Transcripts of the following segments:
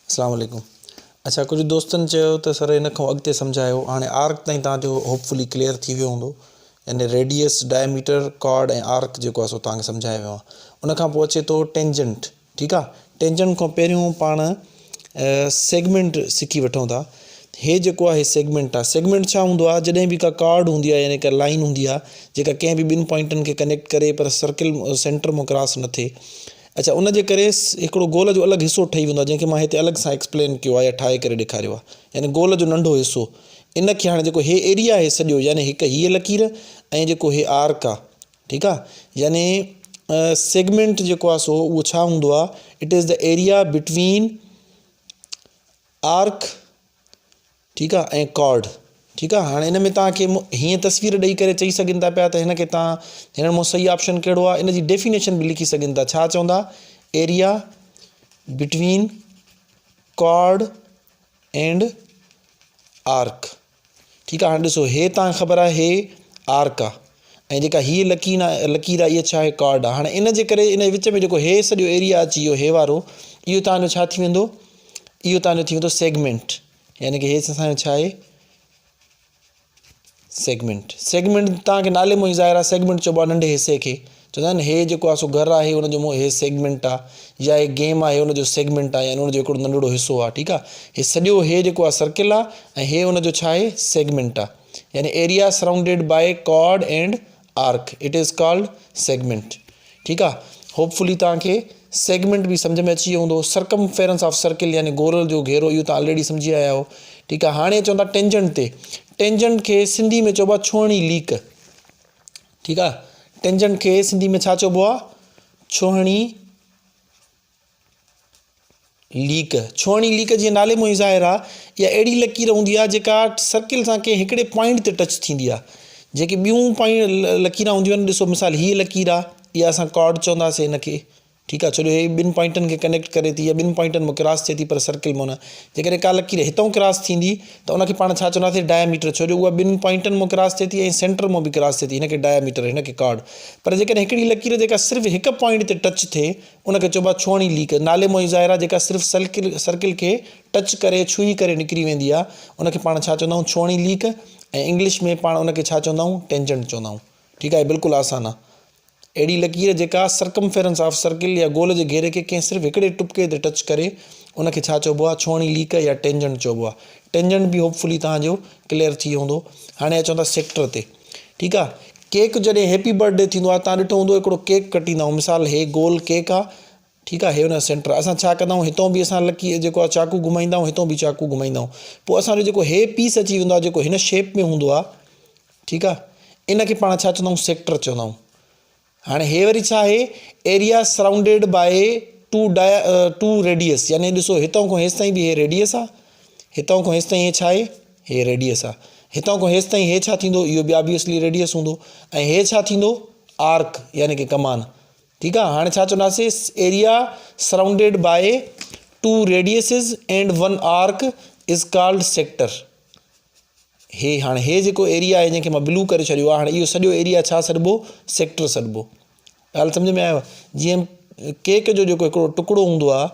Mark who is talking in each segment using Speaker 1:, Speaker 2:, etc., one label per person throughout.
Speaker 1: अस्सलाम वालेकुम। अच्छा, कुछ दोस्तनि चयो त सर इन खां अॻिते सम्झायो। हाणे आर्क ताईं तव्हांजो होपफुली क्लियर थी वियो हूंदो, यानी रेडियस, डायमीटर, कॉर्ड ऐं आर्क जेको आहे सो तव्हांखे सम्झायो वियो आहे। उन खां पोइ अचे थो टेंजेंट। ठीकु आहे, टेंजेंट खां पहिरियों पाण सेगमेंट सिखी वठूं था। हे जेको आहे सेगमेंट आहे। सेगमेंट छा हूंदो आहे? जॾहिं बि का कॉर्ड हूंदी आहे, यानी का लाइन हूंदी आहे जेका कंहिं बि ॿिनि पॉइंटनि खे कनेक्ट करे पर सर्किल सेंटर मां क्रॉस न थिए। अच्छा, उन जे करे हिकिड़ो गोल जो अलॻि हिसो ठही वेंदो आहे, जंहिंखे मां हिते अलॻि सां एक्सप्लेन कयो आहे या ठाहे करे ॾेखारियो आहे। यानी गोल जो नंढो हिसो, इन खे हाणे जेको हे एरिया आहे सॼो, यानी हिकु हीअ लकीर ऐं जेको हे आर्क आहे। ठीकु आहे, यानी सेगमेंट जेको आहे सो उहो छा हूंदो आहे? It is the area between arc, ठीकु आहे, ऐं कॉर्ड। ठीकु आहे, हाणे इन में तव्हांखे हीअं तस्वीर ॾेई करे चई सघनि था पिया त हिन खे तव्हां हिन मां सही ऑप्शन कहिड़ो आहे, इन जी डेफिनेशन बि लिखी सघनि था। छा चवंदा? Area between chord and arc. ठीकु आहे, हाणे ॾिसो, हे तव्हांखे ख़बर आहे हे आर्क आहे ऐं जेका हीअ लकीर आहे इहा छा आहे? कॉर्ड आहे। हाणे इन जे करे इन विच में जेको हे सॼो एरिया अची वियो, हे वारो, इहो तव्हांजो छा थी वेंदो? इहो तव्हांजो थी वेंदो सेगमेंट। यानी कि हे असांजो छा आहे? सेगमेंट। सेगमेंट तव्हांखे नाले मां ई ज़ाहिर आहे, सेगमेंट चइबो आहे नंढे हिसे खे। चवंदा आहिनि हे जेको आहे सो घरु आहे, हुनजो हे सेगमेंट आहे, या हे गेम आहे हुनजो सेगमेंट आहे, यानी हुनजो हिकिड़ो नंढिड़ो हिसो आहे। ठीकु आहे, हे सॼो हे जेको आहे सर्किल आहे ऐं हे हुनजो छा आहे? सेगमेंट आहे। यानी area surrounded by chord and arc, it is called segment. ठीकु आहे, होपफुली तव्हांखे सेगमेंट बि सम्झ में अची वियो हूंदो। सरकमफेरेंस ऑफ सर्किल, यानी गोल जो घेरो, इहो तव्हां ऑलरेडी सम्झी आया आहियो। ठीकु आहे, हाणे चवंदा टेंजेंट ते। टेंजेंट खे सिंधी में चइबो आहे छोहणी लीक। ठीकु आहे, टेंजेंट खे सिंधी में छा चइबो आहे? छोहणी लीक। छोहणी लीक जीअं नाले मां ई ज़ाहिर आहे, इहा अहिड़ी लकीर हूंदी आहे जेका सर्किल सां कंहिं हिकिड़े पॉइंट ते टच थींदी आहे। जेके ॿियूं लकीरां हूंदियूं आहिनि, ॾिसो मिसाल हीअ लकीर आहे, इहा असां कॉर्ड चवंदासीं हिन खे। ठीकु आहे, छो जो हे ॿिनि पॉइंटनि खे कनेक्ट करे थी, या ॿिनि पॉइंटनि में क्रॉस थिए थी पर सर्किल मां न। जेकॾहिं का लकीर हितां क्रॉस थींदी त उनखे पाण छा चवंदासीं? डायमीटर, छो जो उहा ॿिनि पॉइंटनि मां क्रॉस थिए थी ऐं सेंटर मां बि क्रॉस थिए थी, हिनखे डायमीटर, हिनखे कॉर्ड। पर जेकॾहिं हिकिड़ी लकीर जेका सिर्फ़ु हिकु पॉइंट ते टच थिए, उनखे चइबो आहे छोहणी लीक। नाले मां ई ज़ाहिर आहे, जेका सिर्फ़ु सर्किल खे टच करे छुई करे निकिरी वेंदी आहे, उनखे पाण छा चवंदा आहियूं? छोहणी लीक। ऐं इंग्लिश में पाण उनखे छा चवंदा आहियूं? टेंजेंट चवंदा आहियूं। ठीकु आहे, बिल्कुलु आसान आहे। अहिड़ी लकीर जेका सरकमफेरेंस ऑफ सर्किल या गोल जे घेरे खे कंहिं सिर्फ़ु हिकिड़े टुपके ते टच करे, उनखे छा चइबो आहे? छोहणी लीक या टेंजेंट चइबो आहे। टेंजेंट बि होपफुली तव्हांजो क्लियर थी वियो हूंदो। हाणे अचूं था सेक्टर ते। ठीकु आहे, केक जॾहिं हैप्पी बर्थडे थींदो आहे, तव्हां ॾिठो हूंदो हिकिड़ो केक कटींदा आहियूं। मिसाल हे गोल केक आहे, ठीकु आहे, हे हुन सेंटर। असां छा कंदा आहियूं? हितां बि असां लकीर जेको आहे चाकू घुमाईंदा आहियूं, हितां बि चाकू घुमाईंदा आहियूं। पोइ असांजो जेको हे पीस अची वेंदो आहे, जेको हिन शेप में हूंदो आहे, ठीकु आहे, इनखे पाण छा चवंदा आहियूं? सेक्टर चवंदा आहियूं। हाणे हे वरी छा आहे? Area surrounded by two radius. यानी ॾिसो, हितां खां हेसि ताईं बि हे रेडियस आहे, हितां खां हेसि ताईं हे छा आहे? हे रेडियस आहे। हितां खां हेसि ताईं हे छा थींदो? इहो बि ऑब्वियसली रेडियस हूंदो। ऐं हे छा थींदो? आर्क, यानी कि कमान। ठीकु आहे, हाणे छा चवंदासीं? Area surrounded by two radiuses and one arc is called sector. हे हाणे हे जेको एरिया आहे, जंहिंखे मां ब्लू करे छॾियो आहे, हाणे इहो सॼो एरिया छा सॾिबो? सेक्टर सॾिबो। ॻाल्हि सम्झ में आयव? जीअं केक जो जेको हिकिड़ो टुकड़ो हूंदो आहे,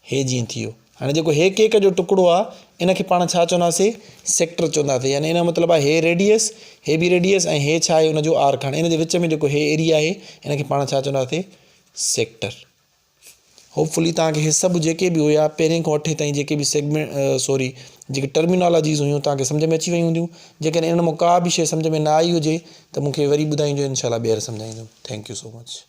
Speaker 1: हे जीअं थी वियो। हाणे जेको हे केक जो टुकड़ो आहे, इनखे पाण छा चवंदासीं? सेक्टर चवंदासीं। यानी इन जो मतिलबु आहे हे रेडियस, हे बि रेडियस, ऐं हे छा आहे? हुनजो आर्क। हाणे इन जे विच में जेको हे एरिया आहे, इनखे पाण छा चवंदासीं? सेक्टर। होपफुली तव्हांखे हे सभु जेके बि हुया पहिरें खां वठी ताईं जेके बि जेके टर्मिनोलॉजीज़ हुयूं, तव्हांखे सम्झ में अची वियूं हूंदियूं। जेकॾहिं इन मां का बि शइ सम्झ में न आई हुजे त मूंखे वरी ॿुधाइजो, इंशाल्लाह ॿीहर सम्झाईंदुमि। Thank you so much.